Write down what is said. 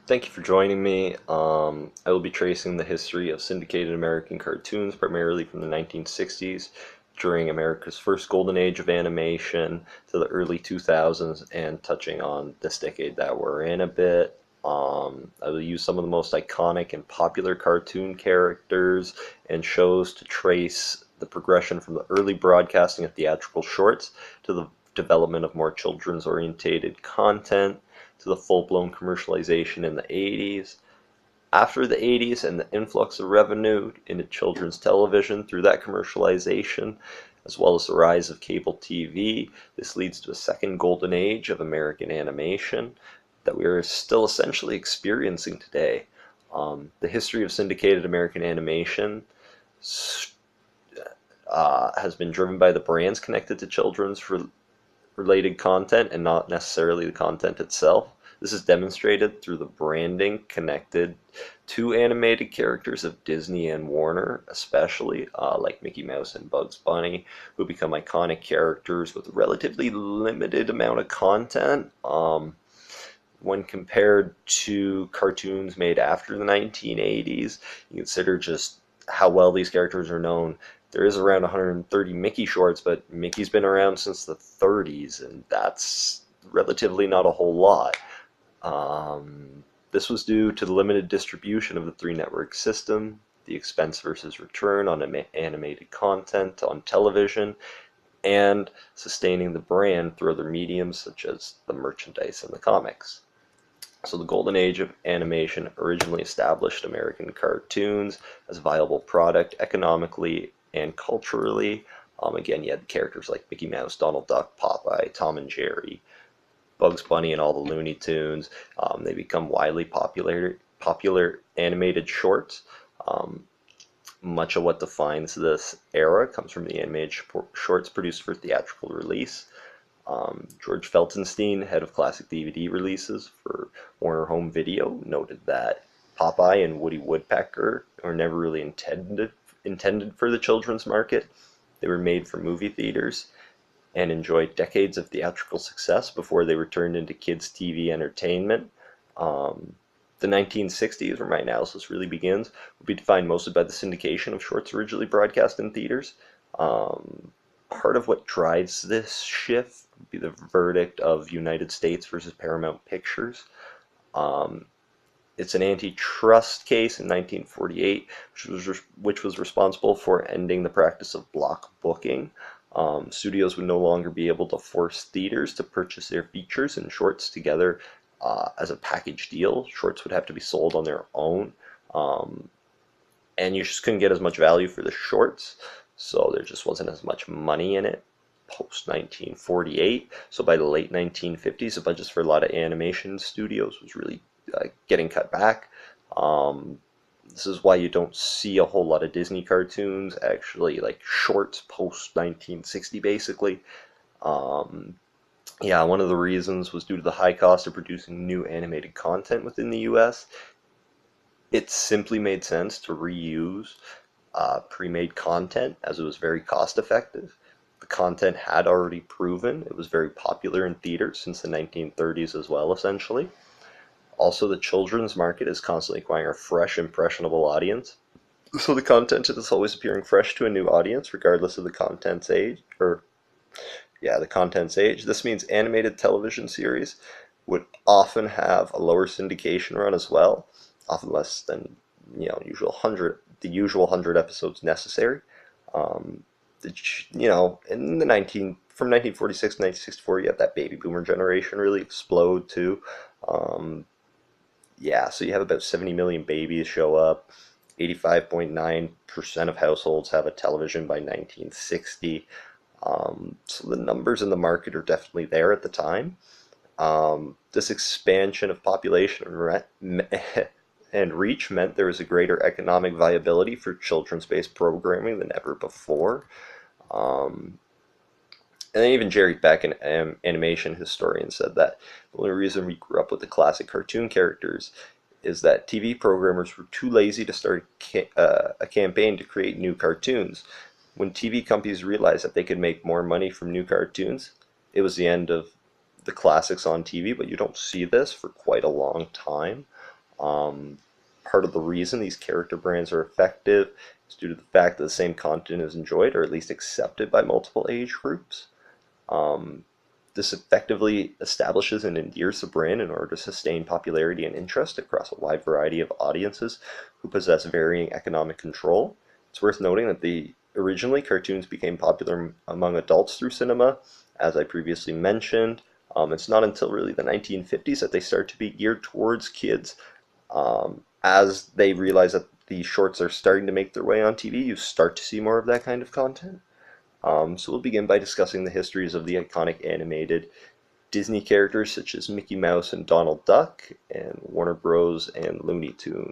Thank you for joining me. I will be tracing the history of syndicated American cartoons, primarily from the 1960s, during America's first golden age of animation, to the early 2000s, and touching on this decade that we're in a bit. I will use some of the most iconic and popular cartoon characters and shows to trace the progression from the early broadcasting of theatrical shorts to the development of more children's orientated content to the full-blown commercialization in the 80s. After the 80s and the influx of revenue into children's television through that commercialization, as well as the rise of cable TV, this leads to a second golden age of American animation that we are still essentially experiencing today. The history of syndicated American animation has been driven by the brands connected to children's related content and not necessarily the content itself. This is demonstrated through the branding connected to animated characters of Disney and Warner, especially like Mickey Mouse and Bugs Bunny, who become iconic characters with a relatively limited amount of content. When compared to cartoons made after the 1980s, you consider just how well these characters are known. There is around 130 Mickey shorts, but Mickey's been around since the 30s, and that's relatively not a whole lot. This was due to the limited distribution of the three-network system, the expense versus return on animated content on television, and sustaining the brand through other mediums such as the merchandise and the comics. So the golden age of animation originally established American cartoons as a viable product economically and culturally. Again, you had characters like Mickey Mouse, Donald Duck, Popeye, Tom and Jerry, Bugs Bunny, and all the Looney Tunes. They become widely popular animated shorts. Much of what defines this era comes from the animated shorts produced for theatrical release. George Feltenstein, head of classic DVD releases for Warner Home Video, noted that Popeye and Woody Woodpecker are never really intended for the children's market. They were made for movie theaters and enjoyed decades of theatrical success before they were turned into kids' TV entertainment. The 1960s, where my analysis really begins, would be defined mostly by the syndication of shorts originally broadcast in theaters. Part of what drives this shift would be the verdict of United States versus Paramount Pictures. It's an antitrust case in 1948, which was responsible for ending the practice of block booking. Studios would no longer be able to force theaters to purchase their features and shorts together as a package deal. Shorts would have to be sold on their own, and you just couldn't get as much value for the shorts, so there just wasn't as much money in it post 1948. So by the late 1950s, the budgets for a lot of animation studios was really getting cut back. This is why you don't see a whole lot of Disney cartoons, actually, like shorts post 1960 basically. Yeah, one of the reasons was due to the high cost of producing new animated content within the US. It simply made sense to reuse pre-made content as it was very cost effective. The content had already proven it was very popular in theaters since the 1930s as well, essentially. Also, the children's market is constantly acquiring a fresh, impressionable audience. So the content is always appearing fresh to a new audience, regardless of the content's age, the content's age. This means animated television series would often have a lower syndication run as well, often less than the usual 100 episodes necessary. In the from 1946 to 1964, you have that baby boomer generation really explode too. So you have about 70 million babies show up. 85.9% of households have a television by 1960. So the numbers in the market are definitely there at the time. This expansion of population and reach meant there was a greater economic viability for children's-based programming than ever before. And then even Jerry Beck, an animation historian, said that the only reason we grew up with the classic cartoon characters is that TV programmers were too lazy to start a campaign to create new cartoons. When TV companies realized that they could make more money from new cartoons, it was the end of the classics on TV, but you don't see this for quite a long time. Part of the reason these character brands are effective is due to the fact that the same content is enjoyed or at least accepted by multiple age groups. Um, this effectively establishes and endears the brand in order to sustain popularity and interest across a wide variety of audiences who possess varying economic control. It's worth noting that originally cartoons became popular among adults through cinema, as I previously mentioned. It's not until really the 1950s that they start to be geared towards kids. As they realize that the shorts are starting to make their way on TV, you start to see more of that kind of content. So we'll begin by discussing the histories of the iconic animated Disney characters such as Mickey Mouse and Donald Duck, and Warner Bros. And Looney Tunes.